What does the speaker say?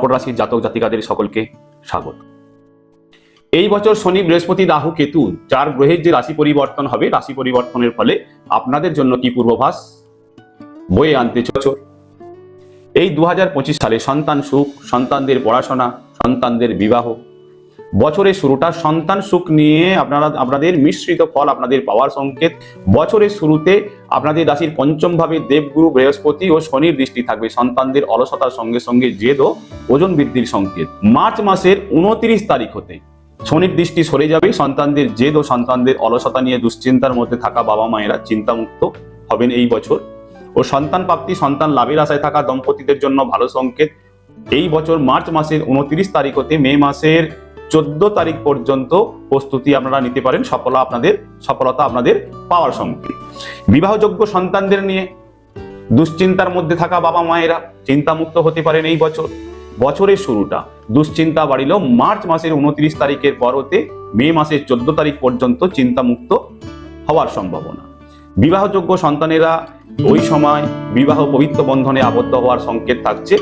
কর্কট রাশির জাতক জাতিকাদের সকলকে স্বাগত। এই বছর শনি, বৃহস্পতি, রাহু, কেতু 4 গ্রহের যে রাশি পরিবর্তন হবে, রাশি পরিবর্তনের ফলে আপনাদের জন্য কি পূর্বাভাস বয়ে আনতে চলেছে। এই 2025 সালে সন্তান সুখ, সন্তানদের পড়াশোনা, সন্তানদের বিবাহ, বছরের শুরুটা সন্তান সুখ নিয়ে আপনাদের মিশ্রিত ফল আপনাদের পাওয়ার সংকেত। বছরের শুরুতে আপনাদের রাশির পঞ্চম ভাবে দেবগুরু বৃহস্পতি ও শনির দৃষ্টি থাকবে, সন্তানদের অলসতার সঙ্গে সঙ্গে জেদ ও ওজন বৃদ্ধির সংকেত। মার্চ মাসের 29 তারিখ হতে শনির দৃষ্টি সরে যাবে, সন্তানদের জেদ ও সন্তানদের অলসতা নিয়ে দুশ্চিন্তার মধ্যে থাকা বাবা মায়েরা চিন্তামুক্ত হবেন এই বছর। ও সন্তান প্রাপ্তি, সন্তান লাভের আশায় থাকা দম্পতিদের জন্য ভালো সংকেত। এই বছর মার্চ মাসের 29 তারিখ হতে মে মাসের 14 তারিখ পর্যন্ত প্রস্তুতি আপনারা নিতে পারেন, সফলতা আপনাদের পাওয়ার সংকেত। বিবাহযোগ্য সন্তানদের নিয়ে দুশ্চিন্তার মধ্যে থাকা বাবা মায়েরা চিন্তামুক্ত হতে পারেন এই বছর। বছরের শুরুটা দুশ্চিন্তা বাড়িল, মার্চ মাসের 29 তারিখের পর হতে মে মাসের 14 তারিখ পর্যন্ত চিন্তামুক্ত হওয়ার সম্ভাবনা। বিবাহযোগ্য সন্তানেরা ওই সময় বিবাহ পবিত্র বন্ধনে আবদ্ধ হওয়ার সংকেত থাকছে।